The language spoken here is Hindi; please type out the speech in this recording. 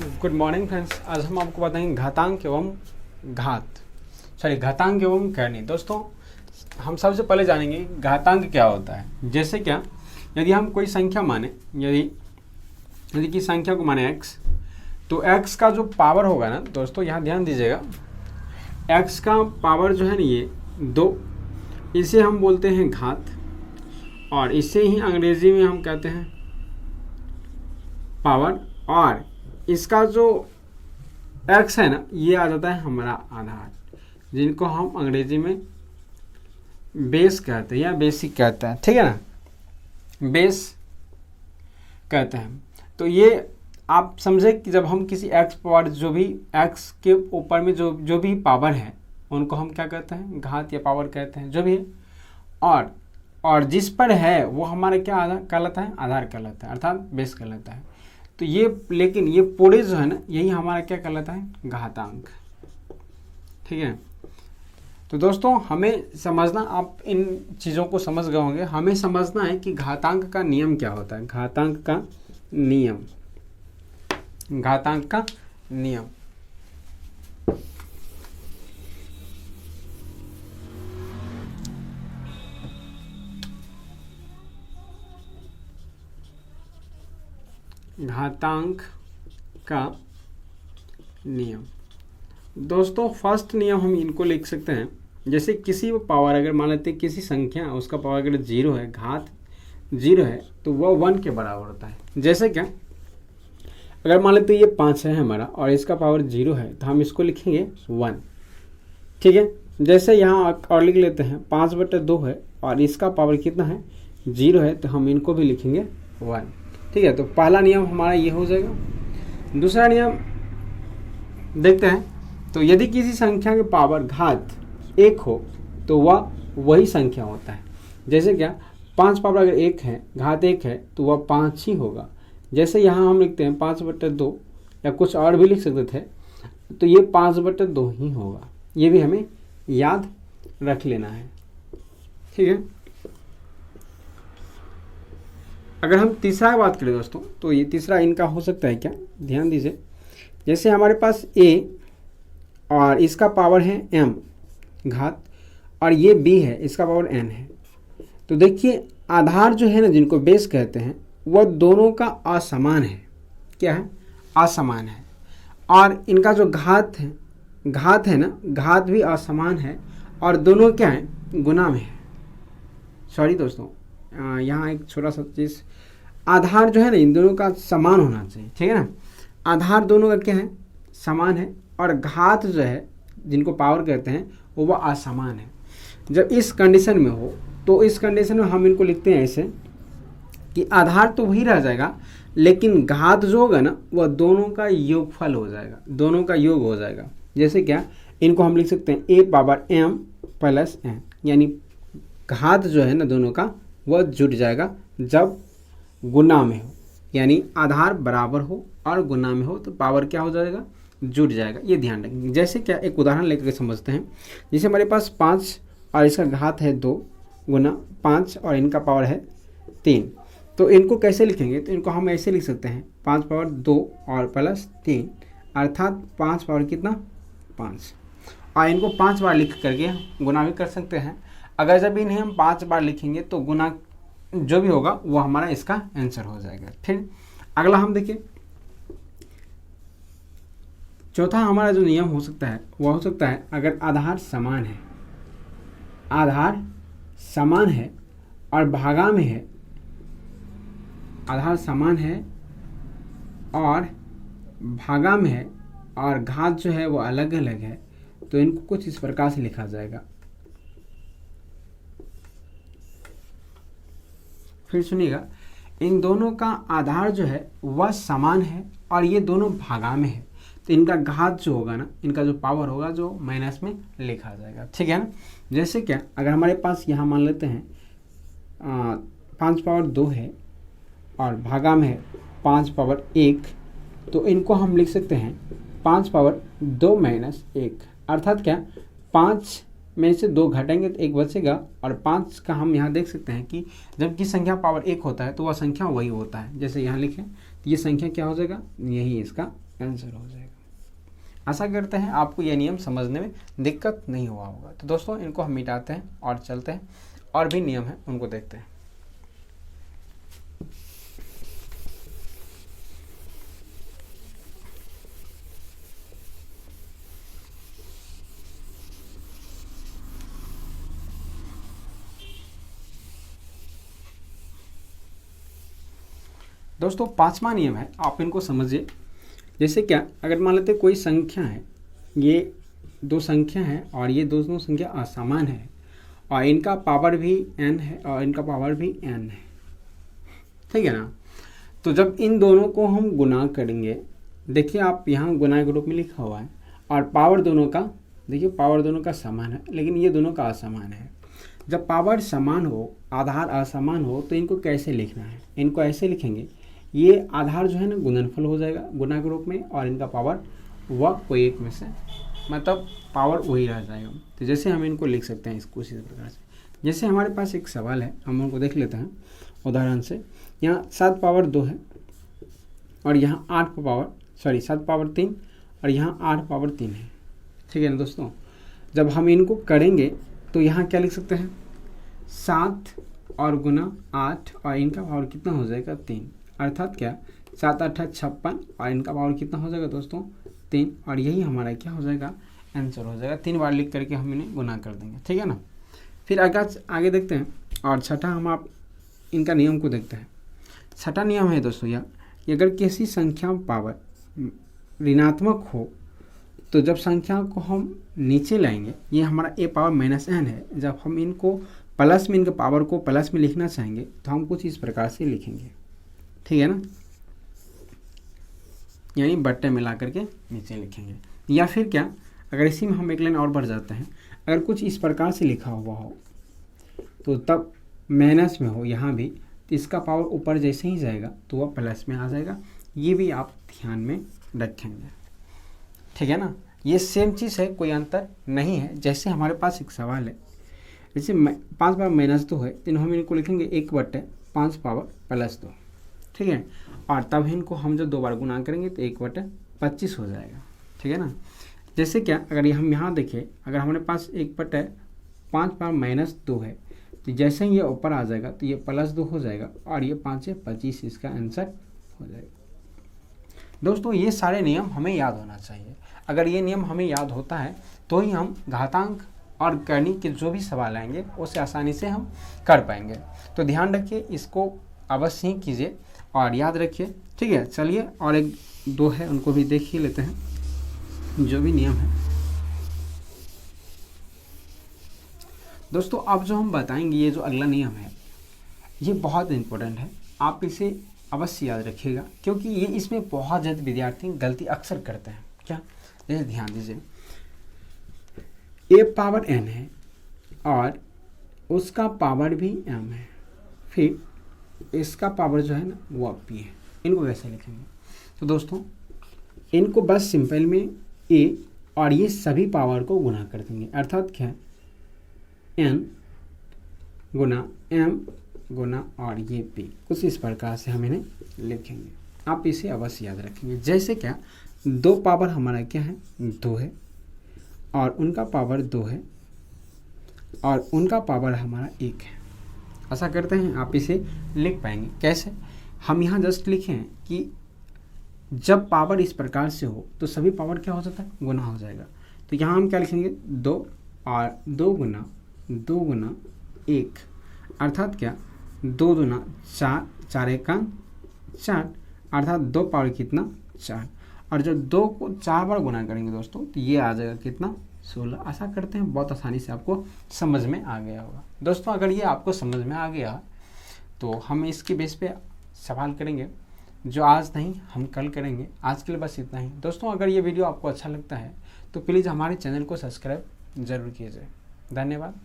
Good morning friends. आज हम आपको बताएंगे घातांक एवं घातांक एवं करनी। दोस्तों, हम सबसे पहले जानेंगे घातांक क्या होता है। जैसे क्या, यदि हम कोई संख्या माने, यदि की संख्या को माने x, तो x का जो पावर होगा ना दोस्तों, यहाँ ध्यान दीजिएगा, x का पावर जो है ना ये 2, इसे हम बोलते हैं घात, और इसे ही अंग्रेजी में हम कहते हैं पावर। और इसका जो x है ना, ये आ जाता है हमारा आधार, जिनको हम अंग्रेजी में बेस कहते हैं या बेसिक कहते हैं, ठीक है ना, बेस कहते हैं। तो ये आप समझे कि जब हम किसी x पावर, जो भी x के ऊपर में जो भी पावर है, उनको हम क्या कहते हैं, घात या पावर कहते हैं, जो भी है। और जिस पर है वो हमारा क्या आधार कहलाता है, आधार कहलाता है, अर्थात बेस कहलाता है। तो ये, लेकिन ये पूरे जो है ना, यही हमारा क्या कहलाता है, घातांक, ठीक है। तो दोस्तों, हमें समझना, आप इन चीज़ों को समझ गए होंगे, हमें समझना है कि घातांक का नियम क्या होता है। घातांक का नियम, घातांक का नियम, घातांक का नियम। दोस्तों, फर्स्ट नियम हम इनको लिख सकते हैं। जैसे किसी पावर, अगर मान लेते हैं किसी संख्या, उसका पावर अगर 0 है, घात 0 है, तो वह 1 के बराबर होता है। जैसे क्या, अगर मान लेते हैं ये 5 है हमारा और इसका पावर 0 है, तो हम इसको लिखेंगे 1, ठीक है। जैसे यहाँ और लिख लेते हैं 5/2 है और इसका पावर कितना है, 0 है, तो हम इनको भी लिखेंगे 1, ठीक है। तो पहला नियम हमारा ये हो जाएगा। दूसरा नियम देखते हैं। तो यदि किसी संख्या के पावर घात 1 हो, तो वह वही संख्या होता है। जैसे क्या, 5 पावर अगर 1 है, घात 1 है, तो वह 5 ही होगा। जैसे यहाँ हम लिखते हैं 5/2, या कुछ और भी लिख सकते थे, तो ये 5/2 ही होगा। ये भी हमें याद रख लेना है, ठीक है। अगर हम तीसरा की बात करें दोस्तों, तो ये तीसरा इनका हो सकता है क्या, ध्यान दीजिए। जैसे हमारे पास a और इसका पावर है m घात, और ये b है, इसका पावर n है। तो देखिए, आधार जो है ना, जिनको बेस कहते हैं, वह दोनों का असमान है। क्या है, असमान है। और इनका जो घात है ना, घात भी असमान है, और दोनों क्या है, गुना में है। सॉरी दोस्तों, यहाँ एक छोटा सा चीज़, आधार जो है ना, इन दोनों का समान होना चाहिए, ठीक है ना। आधार दोनों का क्या है, समान है, और घात जो है, जिनको पावर कहते हैं, वो असमान है। जब इस कंडीशन में हो, तो इस कंडीशन में हम इनको लिखते हैं ऐसे कि आधार तो वही रह जाएगा, लेकिन घात जो होगा ना, वह दोनों का योगफल हो जाएगा, दोनों का योग हो जाएगा। जैसे क्या, इनको हम लिख सकते हैं a⁻m + n, यानी घात जो है ना दोनों का, वह जुट जाएगा जब गुना में हो, यानी आधार बराबर हो और गुना में हो, तो पावर क्या हो जाएगा, जुट जाएगा। ये ध्यान रखेंगे। जैसे क्या, एक उदाहरण लेकर के समझते हैं। जैसे हमारे पास 5 और इसका घात है 2 गुना 5 और इनका पावर है 3, तो इनको कैसे लिखेंगे, तो इनको हम ऐसे लिख सकते हैं 5/2 और +3, अर्थात 5 पावर कितना, 5। और इनको 5 बार लिख करके गुना भी कर सकते हैं। अगर जब इन्हें हम 5 बार लिखेंगे, तो गुना जो भी होगा वो हमारा इसका आंसर हो जाएगा। फिर अगला हम देखिए, चौथा हमारा जो नियम हो सकता है, वह हो सकता है अगर आधार समान है, आधार समान है और भागा में है, आधार समान है और भागा में है, और घात जो है वो अलग अलग है, तो इनको कुछ इस प्रकार से लिखा जाएगा। फिर सुनिएगा, इन दोनों का आधार जो है वह समान है और ये दोनों भागा में है, तो इनका घात जो होगा ना, इनका जो पावर होगा, जो माइनस में लिखा जाएगा, ठीक है ना। जैसे क्या, अगर हमारे पास यहाँ मान लेते हैं 5/2 है और भागा में है 5/1, तो इनको हम लिख सकते हैं 5/2 - 1, अर्थात क्या, 5 में से 2 घटेंगे तो 1 बचेगा, और 5 का हम यहाँ देख सकते हैं कि जब की संख्या पावर 1 होता है, तो वह संख्या वही होता है। जैसे यहाँ लिखें, तो ये संख्या क्या हो जाएगा, यही इसका आंसर हो जाएगा। आशा करते हैं आपको यह नियम समझने में दिक्कत नहीं हुआ होगा। तो दोस्तों इनको हम मिटाते हैं और चलते हैं, और भी नियम है उनको देखते हैं। दोस्तों पांचवा नियम है, आप इनको समझिए। जैसे क्या, अगर मान लेते कोई संख्या है, ये दो संख्या है और ये दोनों संख्या असमान है और इनका पावर भी n है और इनका पावर भी n है, ठीक है ना। तो जब इन दोनों को हम गुना करेंगे, देखिए आप यहाँ गुना के रूप में लिखा हुआ है, और पावर दोनों का, देखिए पावर दोनों का समान है लेकिन ये दोनों का असमान है। जब पावर समान हो, आधार असमान हो, तो इनको कैसे लिखना है? इनको ऐसे लिखेंगे, ये आधार जो है ना गुणनफल हो जाएगा गुना के रूप में, और इनका पावर वह कोई एक में से, मतलब पावर वही रह जाएगा। तो जैसे हम इनको लिख सकते हैं इसको इसी प्रकार से। जैसे हमारे पास एक सवाल है, हम उनको देख लेते हैं उदाहरण से। यहाँ 7 पावर 2 है और यहाँ 7 पावर 3 और यहाँ 8 पावर 3 है, ठीक है ना दोस्तों। जब हम इनको करेंगे तो यहाँ क्या लिख सकते हैं, 7 और गुना 8 और इनका पावर कितना हो जाएगा 3, अर्थात क्या 7 8 56 और इनका पावर कितना हो जाएगा दोस्तों 3, और यही हमारा क्या हो जाएगा आंसर हो जाएगा। 3 बार लिख करके हम इन्हें गुना कर देंगे, ठीक है ना। फिर आगे देखते हैं, और छठा हम आप इनका नियम को देखते हैं। छठा नियम है दोस्तों यह, कि अगर किसी संख्या पावर ऋणात्मक हो तो जब संख्या को हम नीचे लाएंगे, ये हमारा a पावर -n है, जब हम इनको प्लस में, इनके पावर को प्लस में लिखना चाहेंगे तो हम कुछ इस प्रकार से लिखेंगे, ठीक है ना, यानी बट्टे में ला करके नीचे लिखेंगे। या फिर क्या, अगर इसी में हम एक लाइन और बढ़ जाते हैं, अगर कुछ इस प्रकार से लिखा हुआ हो तो तब माइनस में हो यहाँ भी, तो इसका पावर ऊपर जैसे ही जाएगा तो वह प्लस में आ जाएगा। ये भी आप ध्यान में रखेंगे, ठीक है ना। ये सेम चीज़ है, कोई अंतर नहीं है। जैसे हमारे पास एक सवाल है, जैसे 5 पावर -2 है, तो हम इनको लिखेंगे 1/5 पावर +2, ठीक है। और तब इनको हम जब 2 बार गुना करेंगे तो 1/25 हो जाएगा, ठीक है ना। जैसे क्या, अगर हम यहाँ देखें, अगर हमारे पास 1/5 पावर -2 है, तो जैसे ही ये ऊपर आ जाएगा तो ये +2 हो जाएगा और ये 5 से 25 इसका आंसर हो जाएगा। दोस्तों ये सारे नियम हमें याद होना चाहिए। अगर ये नियम हमें याद होता है तो ही हम घातांक और कर्णी के जो भी सवाल आएंगे उसे आसानी से हम कर पाएंगे। तो ध्यान रखिए, इसको अवश्य ही कीजिए और याद रखिए, ठीक है। चलिए और 1-2 है उनको भी देख ही लेते हैं, जो भी नियम है दोस्तों। अब जो हम बताएंगे, ये जो अगला नियम है ये बहुत इम्पोर्टेंट है, आप इसे अवश्य याद रखिएगा, क्योंकि ये इसमें बहुत ज़्यादा विद्यार्थी गलती अक्सर करते हैं। क्या, जैसे ध्यान दीजिए, a पावर n है और उसका पावर भी m है, फिर इसका पावर जो है ना वो p है। इनको कैसे लिखेंगे? तो दोस्तों इनको बस सिंपल में a और ये सभी पावर को गुना कर देंगे, अर्थात क्या, n गुना m गुना और ये p, कुछ इस प्रकार से हम इन्हें लिखेंगे। आप इसे अवश्य याद रखेंगे। जैसे क्या, 2 पावर हमारा क्या है 2 है और उनका पावर 2 है और उनका पावर हमारा 1 है। ऐसा करते हैं आप इसे लिख पाएंगे कैसे? हम यहाँ जस्ट लिखें कि जब पावर इस प्रकार से हो तो सभी पावर क्या हो जाता है, गुना हो जाएगा। तो यहाँ हम क्या लिखेंगे 2 और 2 गुना 1, अर्थात क्या 2 दूना 4, 4 एका 4, अर्थात 2 पावर कितना 4। और जब 2 को 4 बार गुना करेंगे दोस्तों तो ये आ जाएगा कितना 16। आशा करते हैं बहुत आसानी से आपको समझ में आ गया होगा। दोस्तों अगर ये आपको समझ में आ गया तो हम इसके बेस पे सवाल करेंगे, जो आज नहीं हम कल करेंगे। आज के लिए बस इतना ही दोस्तों। अगर ये वीडियो आपको अच्छा लगता है तो प्लीज़ हमारे चैनल को सब्सक्राइब ज़रूर कीजिए। धन्यवाद।